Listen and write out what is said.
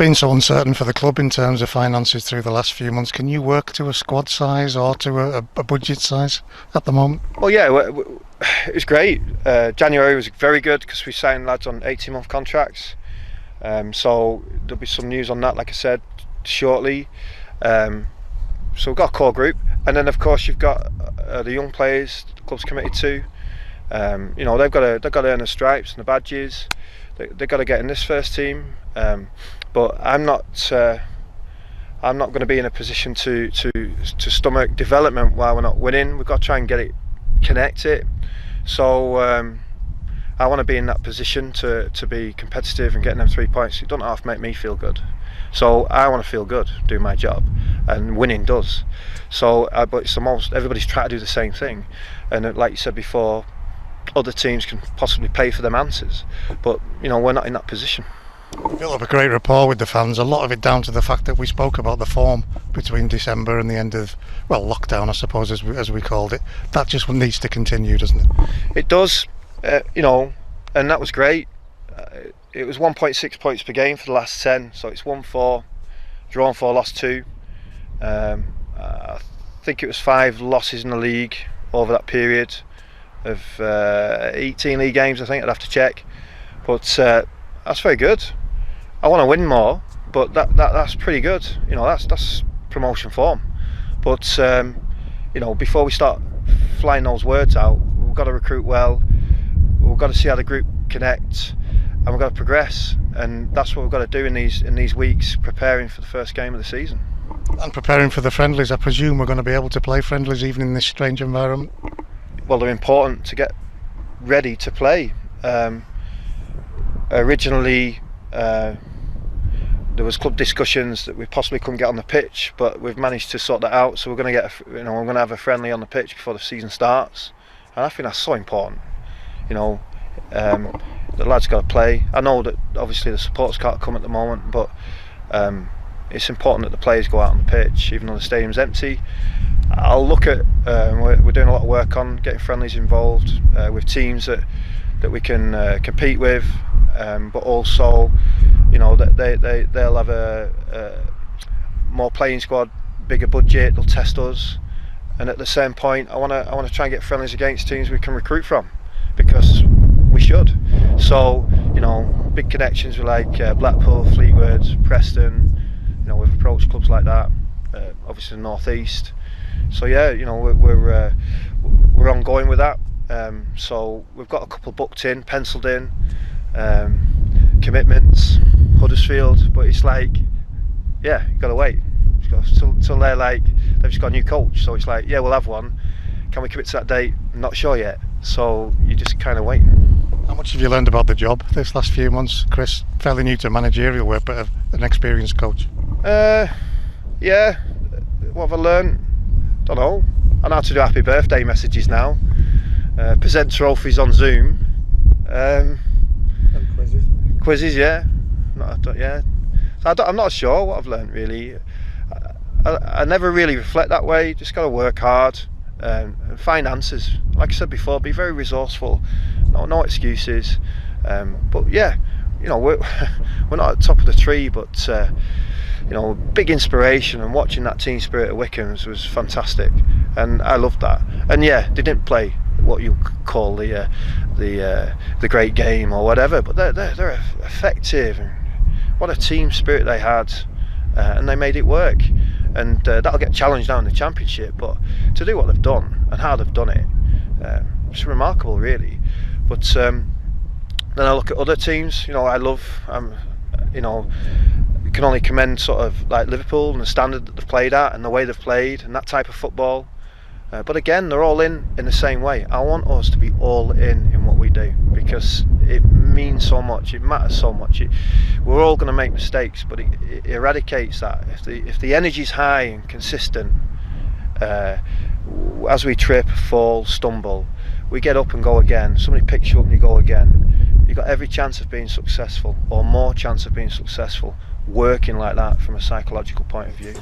been so uncertain for the club in terms of finances through the last few months. Can you work to a squad size or to a budget size at the moment? Well, yeah, it was great. January was very good because we signed lads on 18-month contracts. So there'll be some news on that, like I said, shortly. So we've got a core group, and then of course you've got the young players the club's committed to. You know, they've got to earn the stripes and the badges. They've got to get in this first team. But I'm not going to be in a position to stomach development while we're not winning. We've got to try and connect it. So I want to be in that position to be competitive and getting them 3 points. It doesn't have to make me feel good. So I want to feel good doing my job, and winning does. So, but it's almost everybody's trying to do the same thing, and like you said before, other teams can possibly pay for them answers, but you know, we're not in that position. Built up a great rapport with the fans, a lot of it down to the fact that we spoke about the form between December and the end of, well, lockdown I suppose as we called it. That just needs to continue, doesn't it? It does, you know, and that was great. It was 1.6 points per game for the last 10, so it's 1-4, drawn 4, lost 2. I think it was 5 losses in the league over that period of 18 league games, I think. I'd have to check, but that's very good. I want to win more, but that's pretty good. You know, that's promotion form. But you know, before we start flying those words out, we've got to recruit well. We've got to see how the group connect, and we've got to progress. And that's what we've got to do in these weeks, preparing for the first game of the season. And preparing for the friendlies. I presume we're going to be able to play friendlies even in this strange environment. Well, they're important to get ready to play. Originally, there was club discussions that we possibly couldn't get on the pitch, but we've managed to sort that out. So we're going to get, we're going to have a friendly on the pitch before the season starts, and I think that's so important. You know, the lads got to play. I know that obviously the supporters can't come at the moment, but it's important that the players go out on the pitch, even though the stadium's empty. I'll look at. We're doing a lot of work on getting friendlies involved with teams that we can compete with, but also, you know, that they'll have a more playing squad, bigger budget. They'll test us, and at the same point, I want to try and get friendlies against teams we can recruit from, because we should. So, you know, big connections with like Blackpool, Fleetwood, Preston. You know, we've approached clubs like that. Obviously the North East. So yeah, you know, we're ongoing with that. So we've got a couple booked in, penciled in, commitments, Huddersfield, but it's like, yeah, you got to wait. Till they're like, they've just got a new coach, so it's like, yeah, we'll have one. Can we commit to that date? I'm not sure yet. So you just kind of wait. How much have you learned about the job this last few months, Chris? Fairly new to managerial work, but an experienced coach. Yeah, what have I learned? Don't know. I know how to do happy birthday messages now. Present trophies on Zoom. And quizzes. Quizzes, yeah. Yeah. So I'm not sure what I've learned really. I never really reflect that way. Just got to work hard and find answers. Like I said before, be very resourceful. No excuses. But yeah, you know, we're not at the top of the tree, but you know, big inspiration, and watching that team spirit at Wycombe's was fantastic, and I loved that. And yeah, they didn't play what you call the great game or whatever, but they're effective, and what a team spirit they had, and they made it work. And that'll get challenged now in the Championship, but to do what they've done and how they've done it, it's remarkable really. But then I look at other teams. You know, I love, you know, you can only commend sort of like Liverpool and the standard that they've played at and the way they've played and that type of football. But again, they're all in the same way. I want us to be all in what we do, because it means so much. It matters so much. We're all going to make mistakes, but it eradicates that. If the energy's high and consistent, as we trip, fall, stumble, we get up and go again. Somebody picks you up and you go again. You've got every chance of being successful, or more chance of being successful, working like that from a psychological point of view.